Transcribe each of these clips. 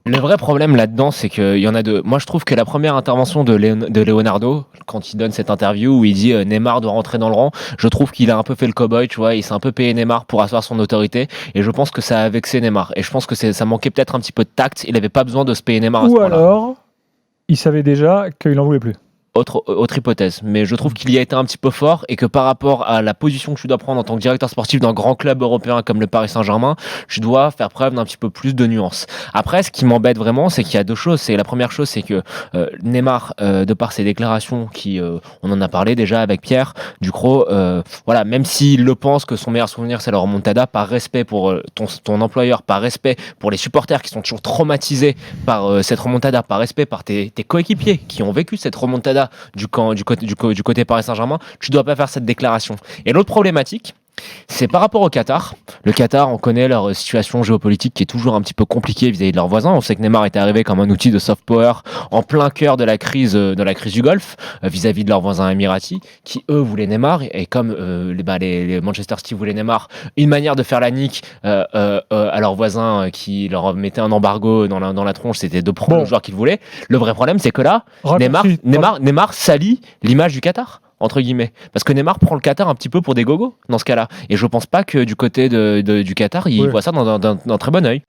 Le vrai problème là-dedans, c'est qu'il y en a deux. Moi, je trouve que la première intervention de Leonardo, quand il donne cette interview où il dit Neymar doit rentrer dans le rang, je trouve qu'il a un peu fait le cow-boy, tu vois, il s'est un peu payé Neymar pour asseoir son autorité, et je pense que ça a vexé Neymar. Et je pense que ça manquait peut-être un petit peu de tact, il n'avait pas besoin de se payer Neymar à ce Ou moment-là. alors, il savait déjà qu'il n'en voulait plus. Autre hypothèse, mais je trouve qu'il y a été un petit peu fort et que par rapport à la position que tu dois prendre en tant que directeur sportif d'un grand club européen comme le Paris Saint-Germain, tu dois faire preuve d'un petit peu plus de nuance. Après, ce qui m'embête vraiment, c'est qu'il y a deux choses. C'est la première chose, c'est que Neymar, de par ses déclarations, on en a parlé déjà avec Pierre Ducrot, voilà, même s'il le pense que son meilleur souvenir c'est la remontada, par respect pour ton employeur, par respect pour les supporters qui sont toujours traumatisés par cette remontada, par respect par tes coéquipiers qui ont vécu cette remontada du côté Paris Saint-Germain, tu dois pas faire cette déclaration. Et l'autre problématique, c'est par rapport au Qatar. Le Qatar, on connaît leur situation géopolitique qui est toujours un petit peu compliquée vis-à-vis de leurs voisins. On sait que Neymar est arrivé comme un outil de soft power en plein cœur de la crise du Golfe vis-à-vis de leurs voisins émiratis qui eux voulaient Neymar, et comme les Manchester City voulaient Neymar, une manière de faire la nique à leurs voisins qui leur mettaient un embargo dans la tronche, c'était de prendre le joueur qu'ils voulaient. Le vrai problème, c'est que là, Neymar salit l'image du Qatar, entre guillemets, parce que Neymar prend le Qatar un petit peu pour des gogos dans ce cas-là, et je pense pas que du côté du Qatar il voit ça d'un très bon œil.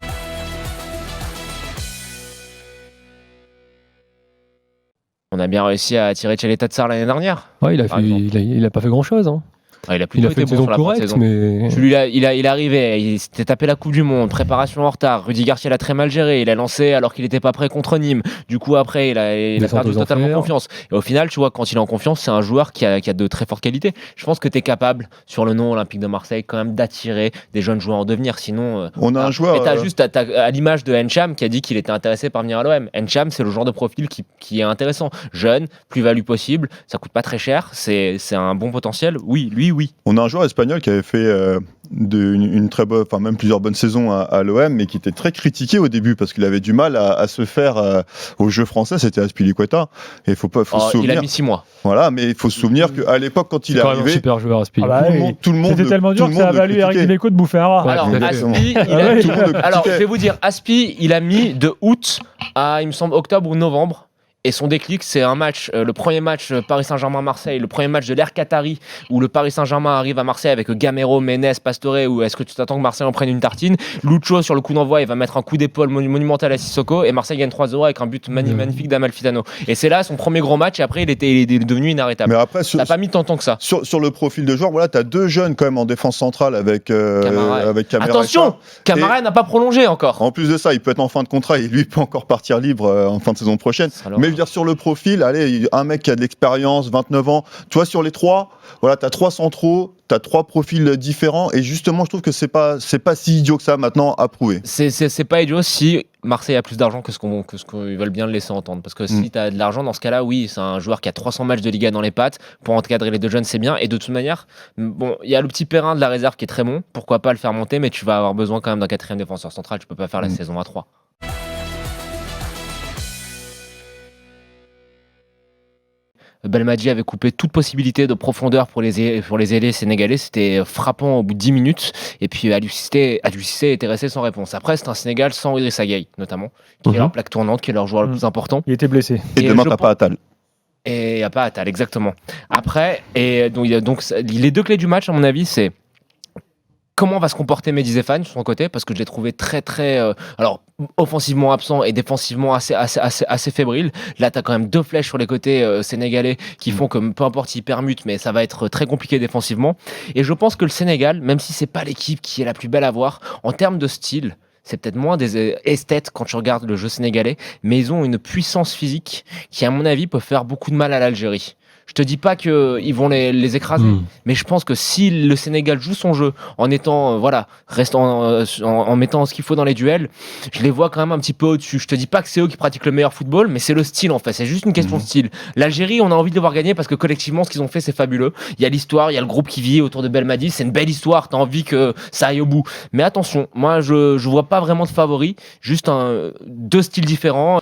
On a bien réussi à tirer Tcheleta Tsar l'année dernière. Ouais, il a pas fait grand-chose. Hein. Ah, il a fait une saison correcte, mais il est arrivé, il s'était tapé la Coupe du Monde, préparation en retard. Rudy Garcia l'a très mal géré, il a lancé alors qu'il n'était pas prêt contre Nîmes. Du coup, après, il a perdu totalement confiance. Et au final, tu vois, quand il est en confiance, c'est un joueur qui a de très fortes qualités. Je pense que tu es capable, sur le nom Olympique de Marseille, quand même d'attirer des jeunes joueurs en devenir. Sinon, on a un joueur. Et t'as juste à l'image de Encham qui a dit qu'il était intéressé par venir à l'OM. Encham, c'est le genre de profil qui est intéressant. Jeune, plus-value possible, ça coûte pas très cher, c'est un bon potentiel. Oui. On a un joueur espagnol qui avait fait une très bonne, enfin même plusieurs bonnes saisons à l'OM, mais qui était très critiqué au début parce qu'il avait du mal à se faire au jeu français. C'était Azpilicueta. Et faut se souvenir. Il a mis 6 mois. Voilà, mais il faut se souvenir qu'à l'époque, quand il est arrivé, un super joueur, Aspi. tout le monde. C'était tellement dur que ça a valu Eric Dimeco de bouffer un rat. Alors, Aspi, je vais vous dire, Aspi, il a mis de août à, il me semble, octobre ou novembre. Et son déclic, c'est un match, le premier match Paris Saint-Germain-Marseille, le premier match de l'ère Qatari, où le Paris Saint-Germain arrive à Marseille avec Gamero, Ménès, Pastore, ou est-ce que tu t'attends que Marseille en prenne une tartine? Lucho, sur le coup d'envoi, il va mettre un coup d'épaule monumental à Sissoko, et Marseille gagne 3-0 avec un but magnifique d'Amalfitano. Et c'est là son premier gros match, et après, il est devenu inarrêtable. Mais après, ça n'a pas mis tant de temps que ça. Sur le profil de joueur, voilà, tu as deux jeunes quand même en défense centrale avec Camara. Attention, Camara n'a pas prolongé encore. En plus de ça, il peut être en fin de contrat, et lui peut encore partir libre en fin de saison prochaine. Mais dire sur le profil, allez, un mec qui a de l'expérience, 29 ans, toi sur les trois, voilà, tu as 3 centraux, tu as 3 profils différents, et justement je trouve que c'est pas si idiot que ça maintenant à prouver. C'est pas idiot si Marseille a plus d'argent que ce qu'ils veulent bien le laisser entendre, parce que si tu as de l'argent dans ce cas-là, oui, c'est un joueur qui a 300 matchs de Liga dans les pattes, pour encadrer les deux jeunes c'est bien, et de toute manière, bon, il y a le petit Perrin de la réserve qui est très bon, pourquoi pas le faire monter, mais tu vas avoir besoin quand même d'un 4e défenseur central, tu peux pas faire la saison à 3. Belmadi avait coupé toute possibilité de profondeur pour les ailiers sénégalais. C'était frappant au bout de 10 minutes. Et puis Aliou Cissé était resté sans réponse. Après, c'est un Sénégal sans Idrissa Gueye, notamment, qui est leur plaque tournante, qui est leur joueur le plus important. Il était blessé. Et demain, t'as pas Attal. Et il n'y a pas Attal, exactement. Après, donc, les deux clés du match, à mon avis, c'est comment va se comporter Mehdi Zéphane sur son côté, parce que je l'ai trouvé très alors offensivement absent et défensivement assez fébrile. Là tu as quand même 2 flèches sur les côtés sénégalais qui font que peu importe il permute, mais ça va être très compliqué défensivement. Et je pense que le Sénégal, même si c'est pas l'équipe qui est la plus belle à voir en termes de style, c'est peut-être moins des esthètes quand tu regardes le jeu sénégalais, mais ils ont une puissance physique qui à mon avis peut faire beaucoup de mal à l'Algérie. Je te dis pas qu'ils vont les écraser, mais je pense que si le Sénégal joue son jeu en étant, en mettant ce qu'il faut dans les duels, je les vois quand même un petit peu au-dessus. Je te dis pas que c'est eux qui pratiquent le meilleur football, mais c'est le style en fait. C'est juste une question de style. L'Algérie, on a envie de les voir gagner parce que collectivement, ce qu'ils ont fait, c'est fabuleux. Il y a l'histoire, il y a le groupe qui vit autour de Belmadi. C'est une belle histoire. T'as envie que ça aille au bout. Mais attention, moi, je vois pas vraiment de favoris. Juste 2 styles différents.